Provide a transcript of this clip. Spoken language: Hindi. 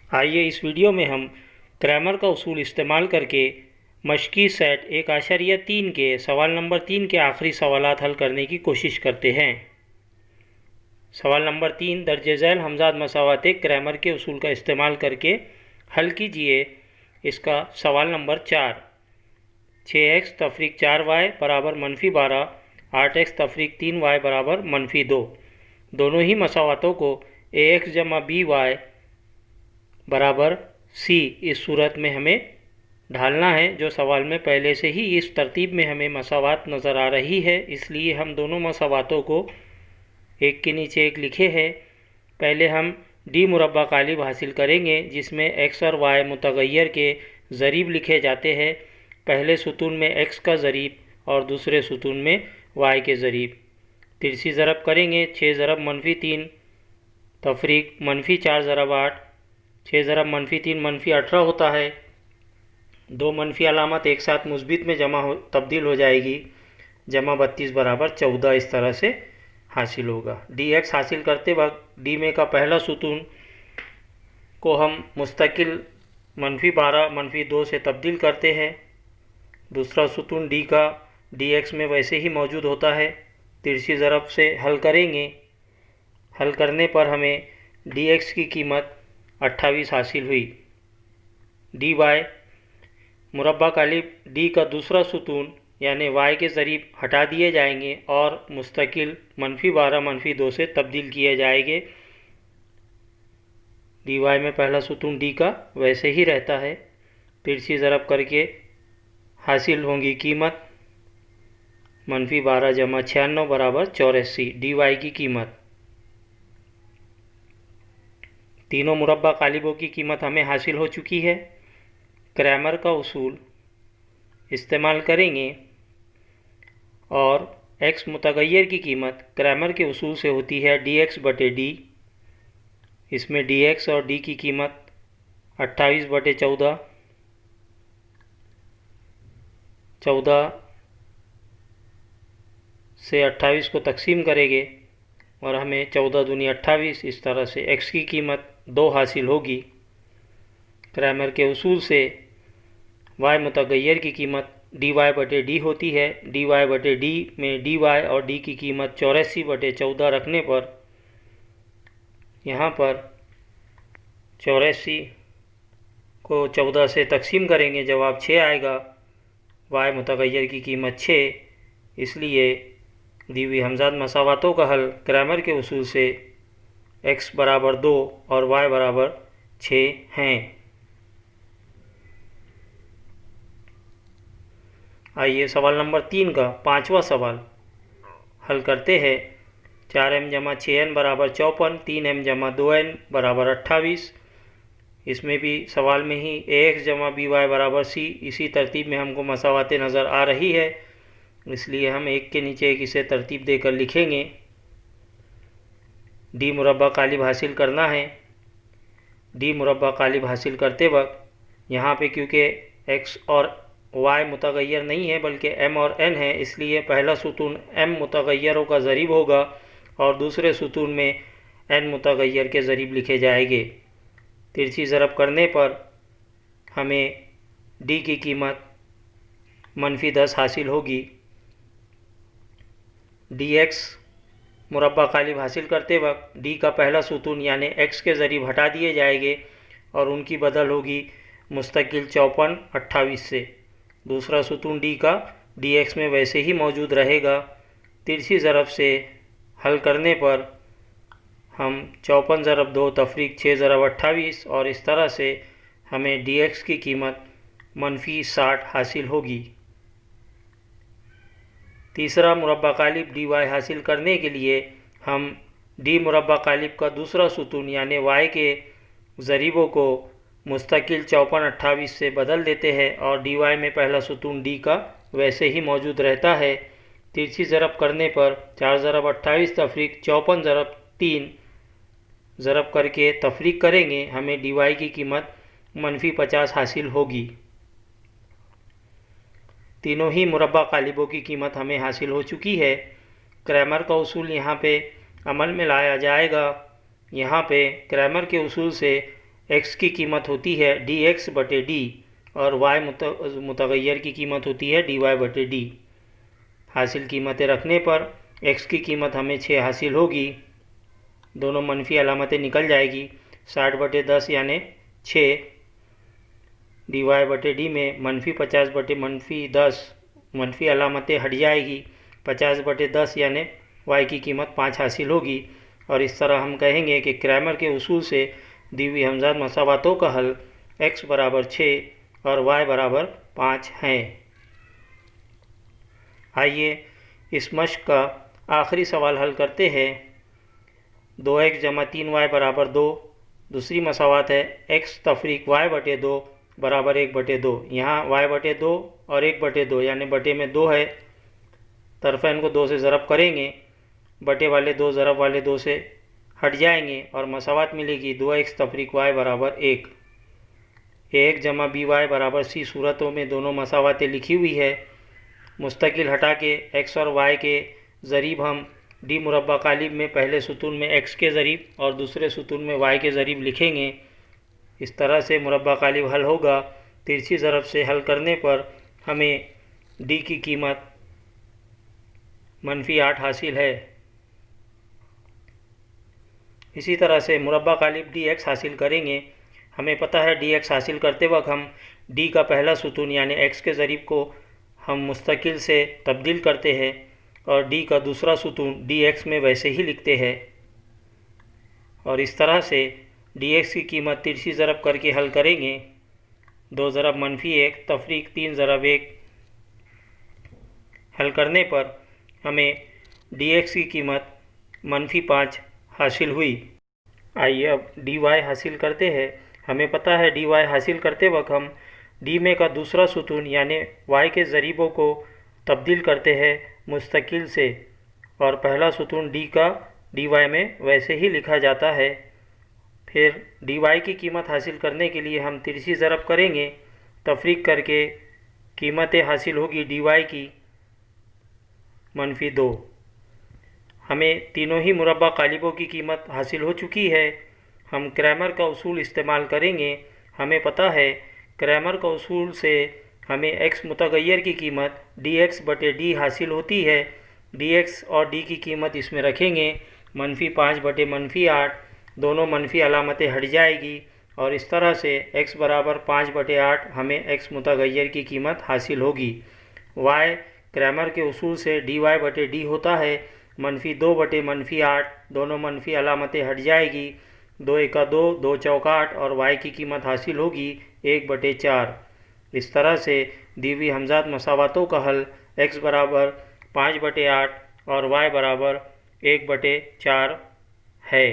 आइए इस वीडियो में हम क्रैमर का उसूल इस्तेमाल करके मश्की सेट 1.3 के सवाल नंबर 3 के आखिरी सवालात हल करने की कोशिश करते हैं। सवाल नंबर 3, दर्ज झैल हमजाद मसावात क्रैमर के उसूल का इस्तेमाल करके हल कीजिए। इसका सवाल नंबर 4, 6x तफरीक 4y बराबर -12, 8x तफरीक 3y बराबर -2 दोनों ही मसावातों को ax जमा by बराबर c इस सूरत में हमें ढालना है, जो सवाल में पहले से ही इस तरतीब में हमें मसावात नज़र आ रही है। इसलिए हम दोनों मसावातों को एक के नीचे एक लिखे हैं। पहले हम डी मुरब्बा कालिब हासिल करेंगे, जिसमें x और y मुतगय्यर के ज़रीब लिखे जाते हैं। पहले सुतून में x का ज़रीब और दूसरे सुतून में y के ज़रीब। तिरछी ज़रब करेंगे। 6 ज़रब -3 तफरीक -4 ज़रब 8, 6 ज़रब -3 -18 होता है। दो मनफी अलामत एक साथ मुस्बित में तब्दील हो जाएगी। जमा 32 बराबर 14 इस तरह से हासिल होगा। dx हासिल करते वक्त डी में का पहला सुतून को हम मुस्तकिल -12 -2 से तब्दील करते हैं। दूसरा सुतून डी का dx में वैसे ही मौजूद होता है। तिरछी ज़रब से हल करेंगे। हल करने पर हमें dx की कीमत 28 हासिल हुई। dy मुरब्बा कालिब डी का दूसरा सुतून यानी y के ज़रीब हटा दिए जाएंगे और मुस्तकिल -12 -2 से तब्दील किए जाएंगे। dy में पहला सुतून डी का वैसे ही रहता है। तिरछी ज़रब करके हासिल होंगी कीमत -12 जमा 96 बराबर 84 dy की कीमत। तीनों मुरब्बा कालिबों की कीमत हमें हासिल हो चुकी है। क्रैमर का उसूल इस्तेमाल करेंगे और x मुतगय्यर की कीमत क्रैमर के उसूल से होती है dx बटे d। इसमें dx और d की कीमत 28 बटे 14, 14 से 28 को तकसीम करेंगे और हमें 14 दूनी 28 इस तरह से x की कीमत 2 हासिल होगी। क्रैमर के उसूल से y मुतगय्यर की कीमत dy बटे d होती है। dy बटे d में dy और d की कीमत 84 बटे 14 रखने पर यहाँ पर 84 को 14 से तकसीम करेंगे, जवाब 6 आएगा। y मुतगय्यर की कीमत 6, इसलिए दी हुई हमजाद मसावातों का हल क्रैमर के उसूल से x बराबर 2 और y बराबर 6 हैं। आइए सवाल नंबर 3 का 5वां सवाल हल करते हैं। 4m जमा 6n बराबर 54, 3m जमा 2n बराबर 28। इसमें भी सवाल में ही ax जमा by बराबर c इसी तरतीब में हमको मसावातें नज़र आ रही है, इसलिए हम एक के नीचे एक इसे तरतीब देकर लिखेंगे। डी मुरब्बा कालिब हासिल करना है। डी मुरब्बा कालिब हासिल करते वक्त यहाँ पे क्योंकि x और y मुतगय्यर नहीं है बल्कि m और n है, इसलिए पहला सुतून m मुतगय्यरों का ज़रीब होगा और दूसरे सुतून में n मुतगय्यर के ज़रीब लिखे जाएंगे। तिरछी ज़रब करने पर हमें d की कीमत -10 हासिल होगी। dx मुरब्बा कालिब हासिल करते वक्त d का पहला सुतून यानी x के ज़रीब हटा दिए जाएंगे और उनकी बदल होगी मुस्तकिल 54 28 से। दूसरा सुतून d का dx में वैसे ही मौजूद रहेगा। तिरछी ज़रब से हल करने पर हम 54 ज़रब 2 तफरीक 6 ज़रब 28 और इस तरह से हमें dx की कीमत -60 हासिल होगी। तीसरा मुरब्बा कालिब dy हासिल करने के लिए हम d मुरब्बा कालिब का दूसरा सुतून यानी y के ज़रीबों को मुस्तकिल 54 28 से बदल देते हैं और dy में पहला सुतून d का वैसे ही मौजूद रहता है। तिरछी ज़रब करने पर 4 ज़रब 28 तफरीक 54 ज़रब 3 ज़रब करके तफरीक करेंगे, हमें dy की कीमत -50 हासिल होगी। तीनों ही मुरब्बा कालिबों की कीमत हमें हासिल हो चुकी है। क्रैमर का उसूल यहाँ पे अमल में लाया जाएगा। यहाँ पे क्रैमर के उसूल से x की कीमत होती है dx बटे d और y मुतगैर की कीमत होती है dy बटे d। हासिल कीमतें रखने पर x की कीमत हमें 6 हासिल होगी, दोनों मनफी अलामतें निकल जाएगी। 60 बटे 10 यानि 6, dy बटे डी में मनफी 50 बटे मनफी 10 मनफी अलामतें हट जाएगी। 50 बटे 10 यानि y की कीमत 5 हासिल होगी। और इस तरह हम कहेंगे कि क्रैमर के उसूल से दी हुई हमजाद मसावातों का हल x बराबर 6 और y बराबर 5 हैं। आइए इस मश्क का आखिरी सवाल हल करते हैं। 2x जमा 3y बराबर 2। दूसरी मसावात है x तफरीक y बटे 2 बराबर 1 बटे 2। यहाँ y बटे 2 और 1 बटे 2 यानी बटे में 2 है, तरफ़ैन को 2 से ज़रब करेंगे, बटे वाले 2 ज़रब वाले 2 से हट जाएंगे और मसावात मिलेगी 2x तफरीक y बराबर 1। a1 जमा by बराबर c सूरतों में दोनों मसावातें लिखी हुई है। मुस्तकिल हटा के x और y के ज़रीब हम डी मुरब्बा कालिब में पहले सुतून में x के ज़रीब और दूसरे सुतून में y के ज़रीब लिखेंगे। इस तरह से मुरब्बा कालिब हल होगा। तिरछी ज़रब से हल करने पर हमें d की कीमत -8 हासिल है। इसी तरह से मुरब्बा कालिब dx हासिल करेंगे। हमें पता है dx हासिल करते वक्त हम d का पहला सुतून यानी x के ज़रीब को हम मुस्तकिल से तब्दील करते हैं और d का दूसरा सुतून dx में वैसे ही लिखते हैं। और इस तरह से dx की कीमत तिरछी ज़रब करके हल करेंगे। 2 ज़रब -1 तफरीक 3 ज़रब 1 हल करने पर हमें dx की कीमत -5 हासिल हुई। आइए अब dy हासिल करते हैं। हमें पता है dy हासिल करते वक्त हम d में का दूसरा सुतून यानी y के ज़रीबों को तब्दील करते हैं मुस्तकिल से और पहला सुतून d का dy में वैसे ही लिखा जाता है। फिर dy की कीमत हासिल करने के लिए हम तिरछी ज़रब करेंगे, तफरीक करके कीमतें हासिल होगी dy की -2। हमें तीनों ही मुरब्बा कालिबों की कीमत हासिल हो चुकी है। हम क्रैमर का उसूल इस्तेमाल करेंगे। हमें पता है क्रैमर का उसूल से हमें x मुतगैर की कीमत dx बटे d हासिल होती है। dx और d की कीमत इसमें रखेंगे, -5 बटे -8, दोनों मनफी अलामतें हट जाएगी और इस तरह से x बराबर 5 बटे 8 हमें x मुतगैर की कीमत हासिल होगी। y क्रैमर के उसूल से dy बटे d होता है -2 बटे -8, दोनों मनफी अलामतें हट जाएगी, 2 एका 2, 2 चौका 8 और y की कीमत हासिल होगी 1 बटे 4। इस तरह से दी हुई हमजाद मसावातों का हल x बराबर 5 बटे 8 और y बराबर 1 बटे 4 है।